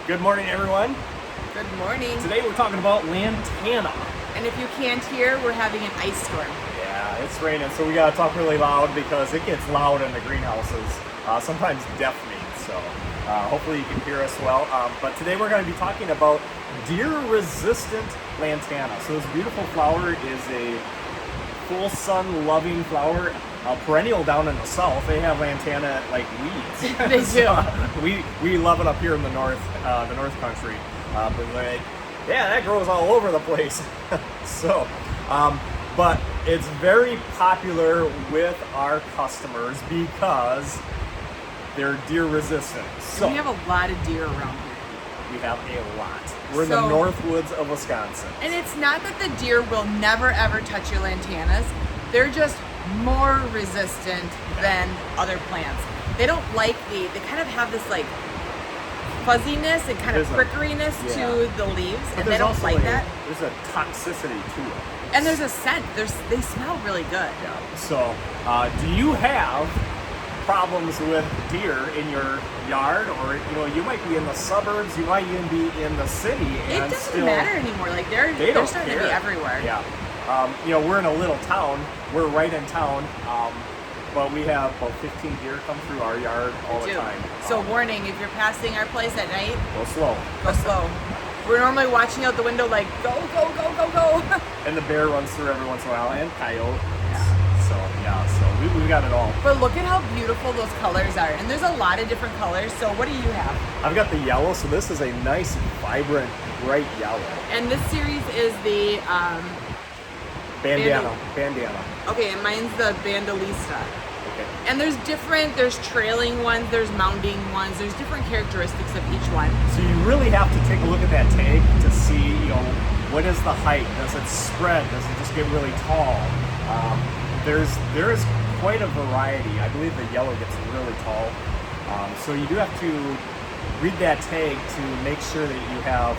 Good morning, everyone. Good morning. Today we're talking about Lantana. And if you can't hear, we're having an ice storm. Yeah, it's raining, so we gotta talk really loud because it gets loud in the greenhouses, sometimes deafening, so hopefully you can hear us well. But today we're gonna be talking about deer-resistant Lantana. So this beautiful flower is a full sun loving flower, perennial down in the south. They have lantana like weeds. They do. So we love it up here in the north country. But like, yeah, that grows all over the place. So, but it's very popular with our customers because they're deer resistant. So we have a lot of deer around here. we have a lot. We're in the north woods of Wisconsin. And it's not that the deer will never ever touch your lantanas. They're just more resistant than other plants. They don't like they kind of have this like fuzziness and kind of prickliness to the leaves, and they don't like that. There's a toxicity to it. And there's a scent. They smell really good. Yeah. So, do you have problems with deer in your yard, or you might be in the suburbs, you might even be in the city, and it doesn't matter anymore. Like they're starting to be everywhere. Yeah. We're in a little town. We're right in town, but we have about 15 deer come through our yard all the time. So warning, if you're passing our place at night, go slow. Go slow. We're normally watching out the window like, go, go, go, go, go. And the bear runs through every once in a while, and coyote. So we got it all. But look at how beautiful those colors are. And there's a lot of different colors. So what do you have? I've got the yellow, so this is a nice, vibrant, bright yellow. And this series is the Bandana. Okay, and mine's the Bandalista. Okay. And there's trailing ones, there's mounding ones, there's different characteristics of each one. So you really have to take a look at that tag to see, what is the height? Does it spread? Does it just get really tall? There is quite a variety. I believe the yellow gets really tall. So you do have to read that tag to make sure that you have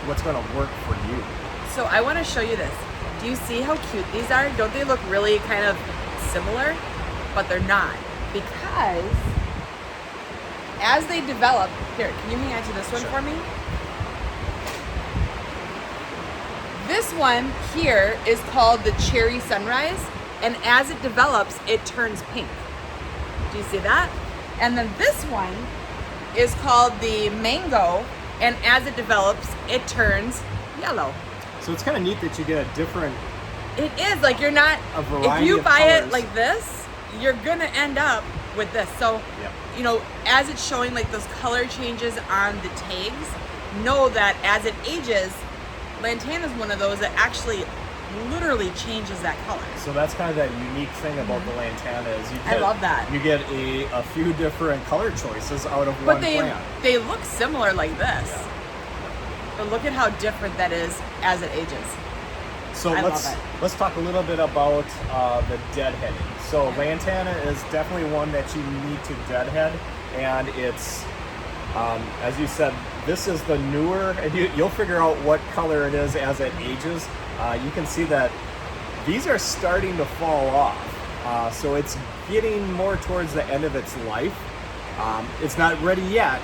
what's going to work for you. So I want to show you this. Do you see how cute these are? Don't they look really kind of similar? But they're not, because as they develop, here, can you hang on to this one for me? This one here is called the Cherry Sunrise, and as it develops, it turns pink. Do you see that? And then this one is called the Mango, and as it develops, it turns yellow. So it's kind of neat that you get a different. It is, like you're not, a variety if you of buy colors. it like this, you're gonna end up with this. So, as it's showing like those color changes on the tags, know that as it ages, Lantana is one of those that actually literally changes that color. So that's kind of that unique thing about the Lantana is I love that. You get a few different color choices out of one plant. But they look similar like this. Yeah. But look at how different that is as it ages. So let's talk a little bit about the deadheading. So Lantana is definitely one that you need to deadhead, and it's as you said, this is the newer, and you'll figure out what color it is as it ages. You can see that these are starting to fall off, so it's getting more towards the end of its life. It's not ready yet,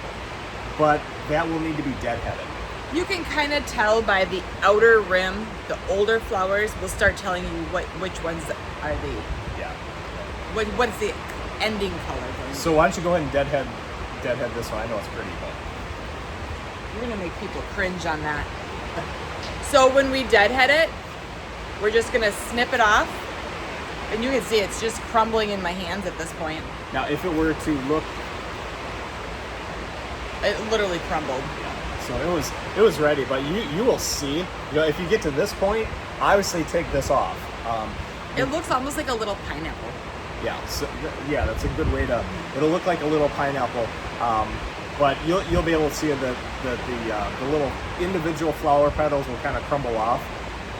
but that will need to be deadheaded. You can kind of tell by the outer rim, the older flowers will start telling you which ones are the, what's the ending color. So why don't you go ahead and deadhead this one? I know it's pretty, but you're gonna make people cringe on that. So when we deadhead it, we're just gonna snip it off, and you can see it's just crumbling in my hands at this point. Now, if it were to look, it literally crumbled. So it was ready, but you will see. If you get to this point, I would say take this off. It looks almost like a little pineapple. Yeah. So that's a good way to. It'll look like a little pineapple, but you'll be able to see that the little individual flower petals will kind of crumble off.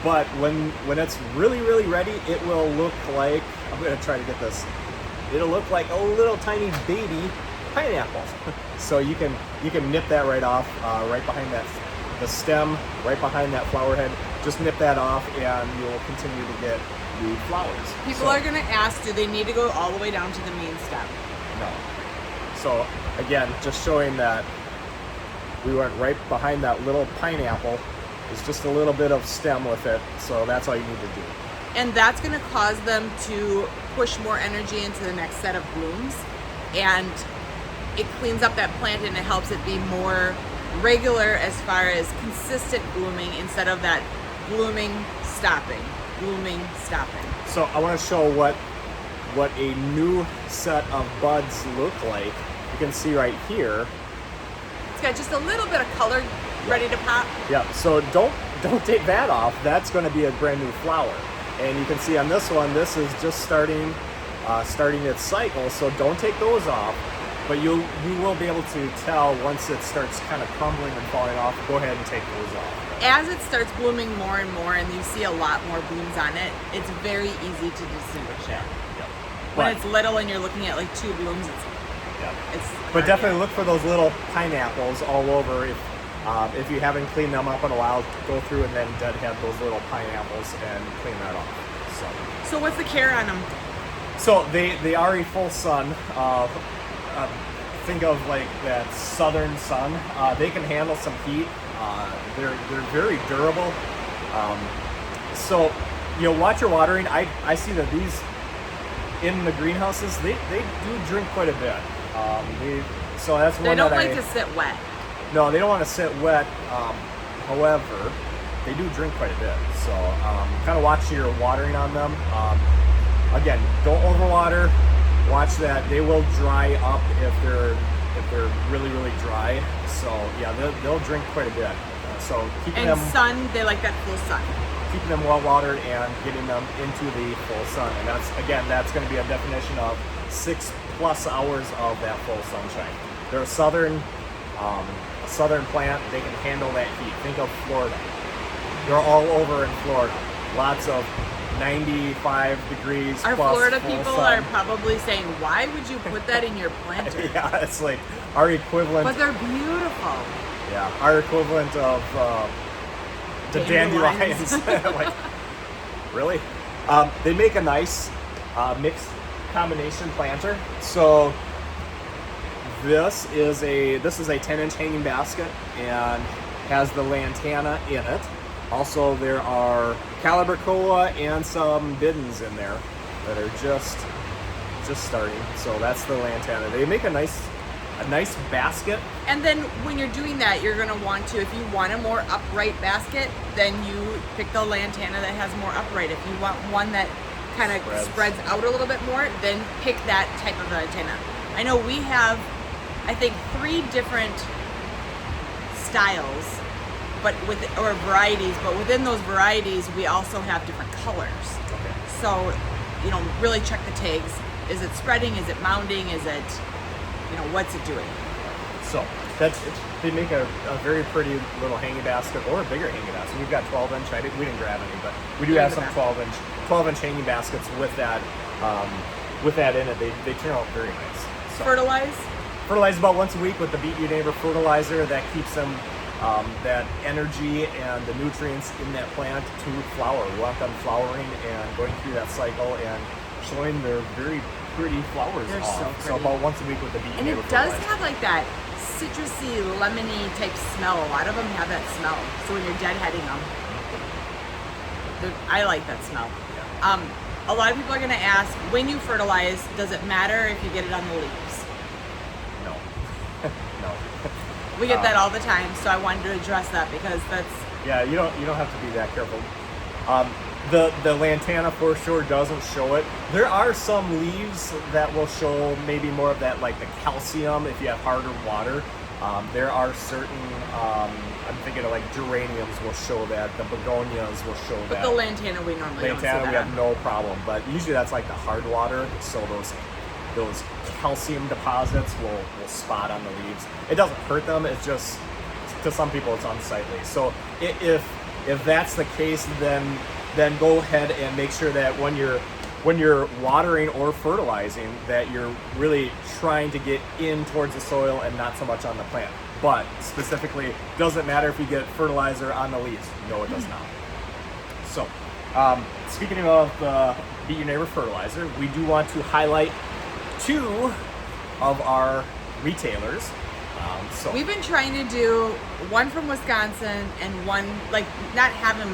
But when it's really ready, it will look like, I'm gonna try to get this. It'll look like a little tiny baby pineapple. So you can nip that right off, right behind the stem, right behind that flower head. Just nip that off, and you'll continue to get the flowers. People are going to ask, do they need to go all the way down to the main stem? No. So again, just showing that we went right behind that little pineapple. There's just a little bit of stem with it, so that's all you need to do. And that's going to cause them to push more energy into the next set of blooms, and it cleans up that plant and it helps it be more regular as far as consistent blooming instead of that blooming, stopping. So I want to show what a new set of buds look like. You can see right here. It's got just a little bit of color ready to pop. Yeah, so don't take that off. That's going to be a brand new flower. And you can see on this one, this is just starting its cycle, so don't take those off. But you will be able to tell once it starts kind of crumbling and falling off. Go ahead and take those off. As it starts blooming more and more and you see a lot more blooms on it, it's very easy to distinguish it. Yep. When it's little and you're looking at like 2 blooms, it's but definitely look for those little pineapples all over. If you haven't cleaned them up in a while, go through and then deadhead those little pineapples and clean that off. So what's the care on them? So they are a full sun. Think of like that southern sun. They can handle some heat. They're very durable. So watch your watering. I see that these in the greenhouses they do drink quite a bit. So that's one. They don't like to sit wet. No, they don't want to sit wet. However, they do drink quite a bit. So kind of watch your watering on them. Again, don't overwater. Watch that. They will dry up if they're really dry. So yeah, they'll drink quite a bit. So keeping them sun, they like that full sun. Keeping them well watered and getting them into the full sun, and that's going to be a definition of 6+ hours of that full sunshine. They're a southern plant. They can handle that heat. Think of Florida. They're all over in Florida. Lots of 95 degrees. Our plus Florida full people sun. are probably saying, "Why would you put that in your planter?" Yeah, it's like our equivalent. But they're beautiful. Yeah, our equivalent of the dandelions. Like, really? They make a nice mixed combination planter. So this is a 10-inch hanging basket and has the Lantana in it. Also, there are Calibracoa and some Biddens in there that are just starting. So that's the Lantana. They make a nice basket. And then when you're doing that, you're going to want to, if you want a more upright basket, then you pick the Lantana that has more upright. If you want one that kind of spreads out a little bit more, then pick that type of Lantana. I know we have, I think, 3 different styles, or varieties, but within those varieties, we also have different colors. Okay. So, really check the tags. Is it spreading? Is it mounding? Is it, what's it doing? So they make a very pretty little hanging basket, or a bigger hanging basket. We've got 12-inch. We didn't grab any, but we do have some 12-inch hanging baskets with that in it. They turn out very nice. So, fertilize about once a week with the Beat Your Neighbor fertilizer. That keeps them that energy and the nutrients in that plant to flower. We want them flowering and going through that cycle and showing their very pretty flowers. They're off. so pretty. So about once a week with the Beat Your And Neighbor it does fertilizer. have like that citrusy, lemony type smell. A lot of them have that smell. So when you're deadheading them, I like that smell. Yeah. A lot of people are going to ask, when you fertilize, does it matter if you get it on the leaves? No. No. We get that all the time, so I wanted to address that because that's... Yeah, you don't have to be that careful. The Lantana for sure doesn't show it. There are some leaves that will show maybe more of that, like the calcium if you have harder water. There are certain, I'm thinking of like geraniums will show that, the begonias will show that. But the Lantana we normally don't see that. Lantana we have no problem, but usually that's like the hard water, so those calcium deposits will spot on the leaves. It doesn't hurt them, it's just, to some people it's unsightly. So if that's the case, then go ahead and make sure that when you're watering or fertilizing, that you're really trying to get in towards the soil and not so much on the plant. But specifically, doesn't matter if you get fertilizer on the leaves. No, it does not. So, speaking of Beat Your Neighbor fertilizer, we do want to highlight 2 of our retailers. So We've been trying to do one from Wisconsin and one, like, not have them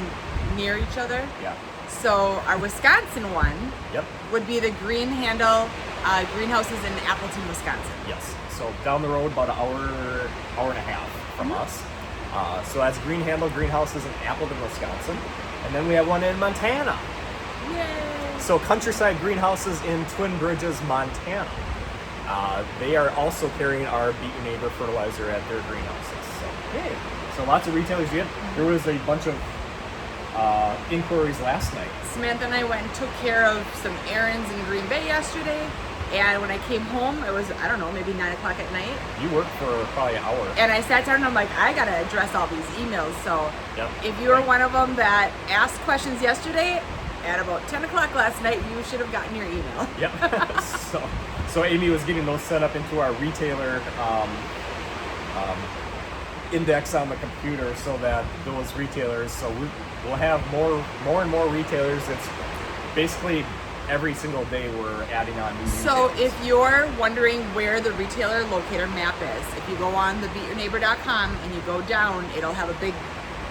near each other. yeah, So our Wisconsin one yep, would be the Green Handel greenhouses in Appleton, Wisconsin. yes. So down the road, about an hour and a half from us. So that's Green Handel Greenhouses in Appleton, Wisconsin, and then we have one in Montana. Yay! So Countryside Greenhouses in Twin Bridges, Montana. They are also carrying our Beat Your Neighbor fertilizer at their greenhouses. So, hey, so lots of retailers. There was a bunch of inquiries last night. Samantha and I went and took care of some errands in Green Bay yesterday. And when I came home, it was, I don't know, maybe 9 o'clock at night. You worked for probably an hour. And I sat down and I'm like, I gotta address all these emails. So Yep. if you were one of them that asked questions yesterday, at about 10 o'clock last night, you should have gotten your email. Yep. So Amy was getting those set up into our retailer index on the computer, so that those retailers. So we'll have more and more retailers. It's basically every single day we're adding on new So retailers. if you're wondering where the retailer locator map is, if you go on the beatyourneighbor.com and you go down, it'll have a big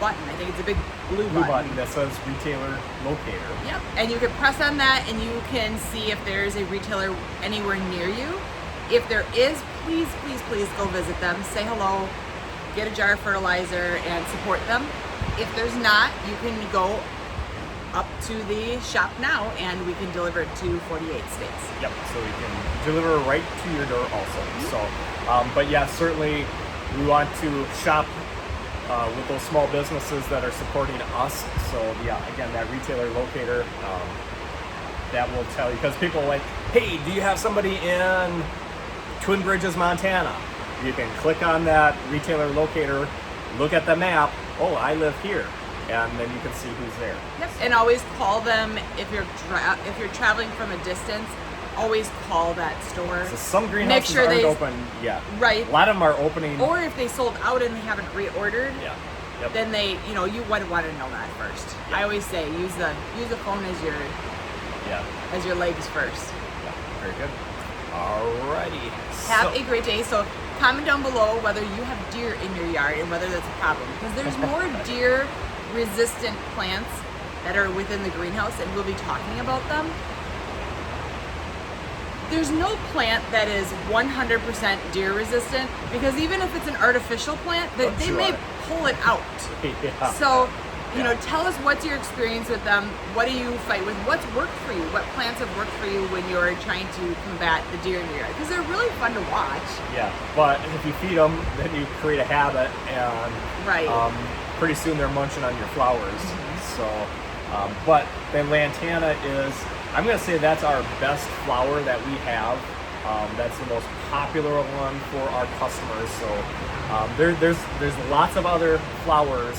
button. I think it's a big blue button that says retailer locator. Yep. And you can press on that and you can see if there's a retailer anywhere near you. If there is, please go visit them. Say hello, get a jar of fertilizer and support them. If there's not, you can go up to the shop now and we can deliver it to 48 states. Yep, so we can deliver right to your door also. So, but yeah, certainly we want to shop with those small businesses that are supporting us. So yeah, again, that retailer locator, that will tell you, because people are like, hey, do you have somebody in Twin Bridges, Montana? You can click on that retailer locator, look at the map, oh, I live here. And then you can see who's there. Yep. And always call them if you're traveling from a distance. Always call that store. So some greenhouses aren't open yet. Right. A lot of them are opening. Or if they sold out and they haven't reordered, Yeah. Yep. then you would want to know that first. Yeah. I always say use the phone as your legs first. Yeah. Very good. Alrighty. Have a great day. So comment down below whether you have deer in your yard and whether that's a problem, because there's more deer resistant plants that are within the greenhouse, and we'll be talking about them. There's no plant that is 100% deer resistant, because even if it's an artificial plant, they may pull it out. Yeah. So, tell us what's your experience with them. What do you fight with? What's worked for you? What plants have worked for you when you're trying to combat the deer in your yard? Because they're really fun to watch. Yeah, but if you feed them, then you create a habit, and pretty soon they're munching on your flowers. So, but then Lantana is, I'm going to say that's our best flower that we have. That's the most popular one for our customers. So there's lots of other flowers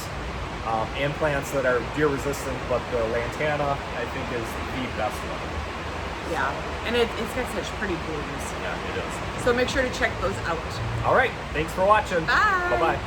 and plants that are deer resistant, but the Lantana, I think, is the best one. Yeah, and it's got such pretty blooms. Yeah, it is. So make sure to check those out. All right, thanks for watching. Bye. Bye-bye.